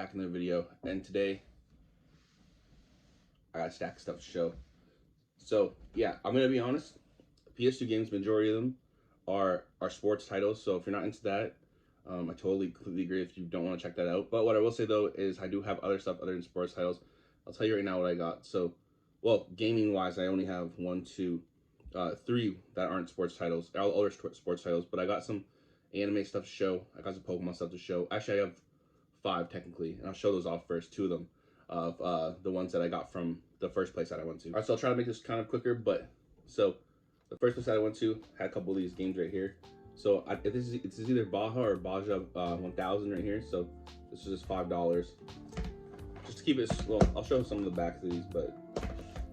Back in the video, and today I got a stack of stuff to show. So yeah, I'm gonna be honest. PS2 games, majority of them are sports titles. So if you're not into that, I totally completely agree if you don't want to check that out. But what I will say though is I do have other stuff other than sports titles. I'll tell you right now what I got. So, well, gaming wise, I only have one, two, three that aren't sports titles. All other sports titles, but I got some anime stuff to show. I got some Pokemon stuff to show. Actually, I have five technically, and I'll show those off first. Two of them, of the ones that I got from the first place that I went to. All right, so I'll try to make this kind of quicker. But so the first place that I went to had a couple of these games right here. So it's either Baja or Baja 1000 right here. So this is just $5. Just to keep it well, I'll show some of the backs of these, but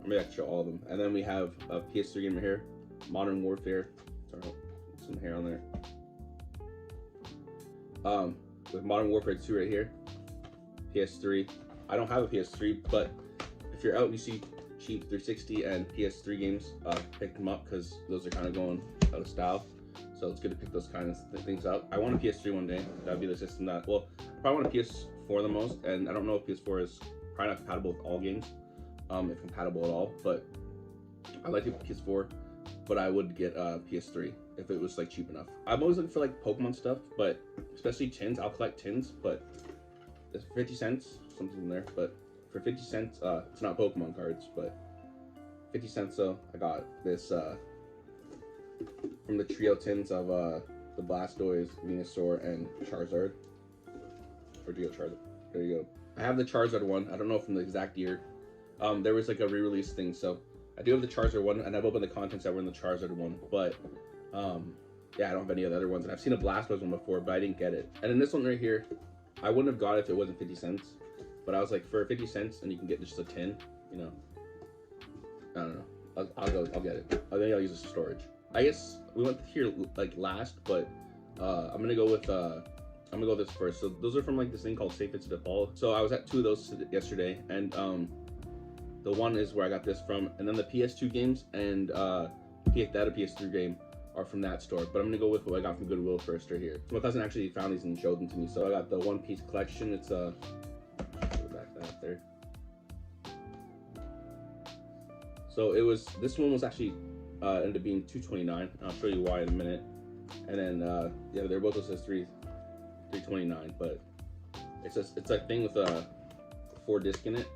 maybe I can show all of them. And then we have a PS3 game right here, Modern Warfare. Sorry, some hair on there. With Modern Warfare 2 right here, PS3. I don't have a PS3, but if you're out and you see cheap 360 and PS3 games, pick them up because those are kind of going out of style. So it's good to pick those kind of things up. I want a PS3 one day. That'd be the system that, well, I probably want a PS4 the most, and I don't know if PS4 is probably not compatible with all games, if compatible at all, but I like a PS4, but I would get a PS3 if it was like cheap enough. I'm always looking for like Pokemon stuff, but especially tins. I'll collect tins, but it's 50 cents, something in there. But for 50 cents, it's not Pokemon cards, but 50 cents though. I got this from the trio tins of the Blastoise, Venusaur, and Charizard. Where'd you go, Charizard? There you go. I have the Charizard one. I don't know from the exact year. There was like a re-release thing, so I do have the Charizard one, and I've opened the contents that were in the Charizard one, but yeah, I don't have any of the other ones. And I've seen a Blastoise one before, but I didn't get it. And then this one right here, I wouldn't have got it if it wasn't 50 cents. But I was like, for 50 cents, and you can get just a tin, you know. I don't know. I'll get it. I think I'll use this for storage. I guess we went here like last, but I'm gonna go with this first. So those are from like this thing called Safe It's Default. So I was at two of those yesterday, and the one is where I got this from, and then the PS2 games and that PS3 game are from that store. But I'm gonna go with what I got from Goodwill first right here. So my cousin actually found these and showed them to me. So I got the One Piece collection. It's go back that there. So this one was actually ended up being $229. I'll show you why in a minute. And then yeah, they're both says $329, but it's a thing with a 4 disc in it.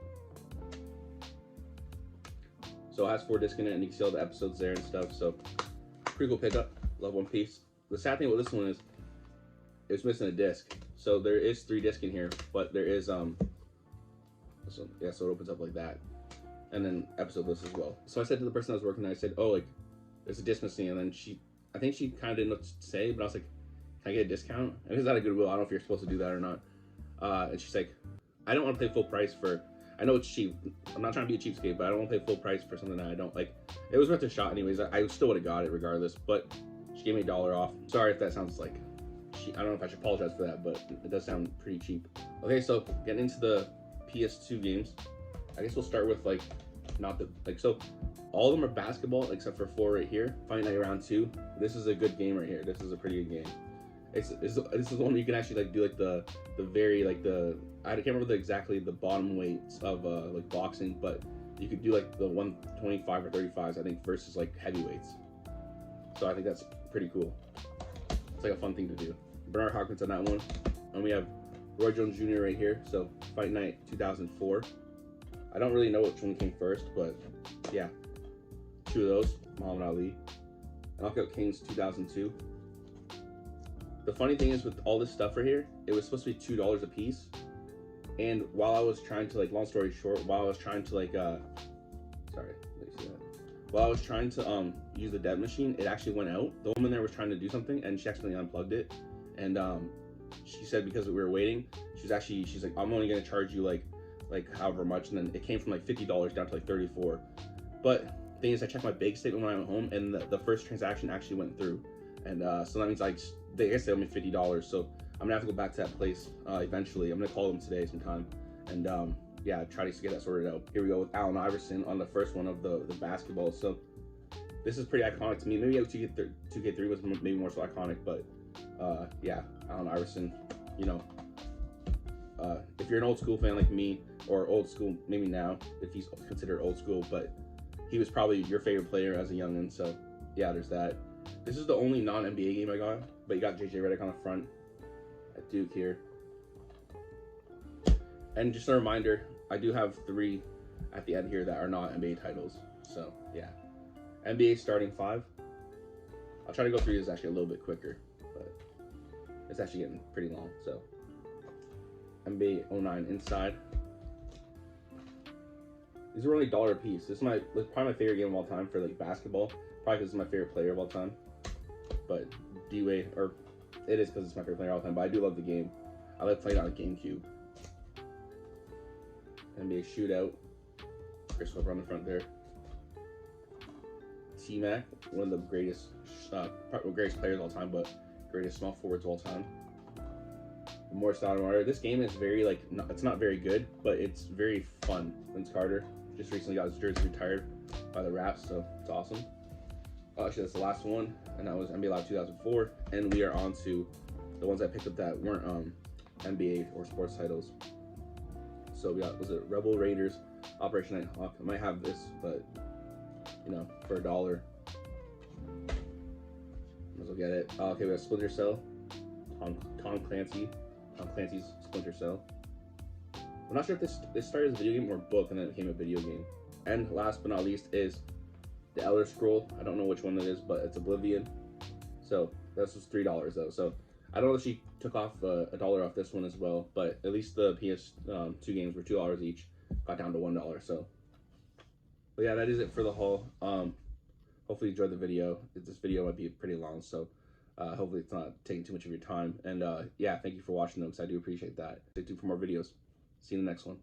So it has 4 discs in it, and you can see all the episodes there and stuff. So pretty cool pickup. Love One Piece. The sad thing with this one is it's missing a disc. So there is 3 discs in here, but there is this one. Yeah, so it opens up like that, and then episode list as well. So I said to the person I was working with, I said, "Oh, like there's a disc missing," and then I think she kind of didn't know what to say, but I was like, "Can I get a discount?" And it was out of Goodwill. I don't know if you're supposed to do that or not. And she's like, "I don't want to pay full price for." I know it's cheap. I'm not trying to be a cheapskate, but I don't want to pay full price for something that I don't like. It was worth a shot anyways. I still would have got it regardless, but she gave me $1 off. Sorry if that sounds like cheap. I don't know if I should apologize for that, but it does sound pretty cheap. Okay, so getting into the PS2 games, I guess we'll start with like so all of them are basketball except for 4 right here. Fight Night Round 2. This is a good game right here. This is a pretty good game. This is the one where you can actually like do like the very like I can't remember exactly the bottom weights of like boxing, but you could do like the 125 or 35s I think versus like heavyweights. So I think that's pretty cool. It's like a fun thing to do. Bernard Hopkins on that one, and we have Roy Jones Jr. right here. So Fight Night 2004. I don't really know which one came first, but yeah, 2 of those. Muhammad Ali. Knockout Kings 2002. The funny thing is with all this stuff right here, it was supposed to be $2 a piece. And while I was trying to like, long story short, while I was trying to like, sorry, let me see that. While I was trying to use the debt machine, it actually went out. The woman there was trying to do something, and she accidentally unplugged it. And she said because we were waiting, she's like, I'm only gonna charge you like however much. And then it came from like $50 down to like $34. But the thing is, I checked my bank statement when I went home, and the first transaction actually went through. And so that means like I guess they owe me $50. So I'm gonna have to go back to that place eventually. I'm gonna call them today sometime, and yeah, try to get that sorted out. Here we go with Allen Iverson on the first one of the basketball. So this is pretty iconic to me. Maybe 2K3 was maybe more so iconic, but yeah, Allen Iverson, you know, if you're an old school fan like me, or old school maybe now, if he's considered old school, but he was probably your favorite player as a youngin. So yeah, there's that. This is the only non-NBA game I got, but you got JJ Redick on the front at Duke here. And just a reminder, I do have 3 at the end here that are not NBA titles. So yeah, NBA starting 5. I'll try to go through this actually a little bit quicker, but it's actually getting pretty long. So NBA 09 inside. These are only $1 a piece. This is probably my favorite game of all time for like basketball. Probably because it's my favorite player of all time. But D-Wade, or it is because it's my favorite player of all time. But I do love the game. I like playing on a GameCube. NBA shootout. Chris Webber on the front there. T-Mac, one of the greatest players of all time, but greatest small forwards of all time. More Stoudemire. This game is very it's not very good, but it's very fun. Vince Carter just recently got his jersey retired by the Raps, so it's awesome. Actually, that's the last one, and that was NBA Live 2004. And we are on to the ones I picked up that weren't NBA or sports titles. So we got, was it Rebel Raiders, Operation Nighthawk. I might have this, but you know, for $1, might as well get it. Okay, we have Splinter Cell, Tom Clancy's Splinter Cell. I'm not sure if this started as a video game or book and then it became a video game. And last but not least is the Elder Scroll. I don't know which one it is, but it's Oblivion. So this was $3 though. So I don't know if she took off $1 off this one as well, but at least the PS2 games were $2 each. Got down to $1. So, but yeah, that is it for the haul. Hopefully you enjoyed the video. This video might be pretty long, so hopefully it's not taking too much of your time. And yeah, thank you for watching them, because I do appreciate that. Stay tuned for more videos. See you in the next one.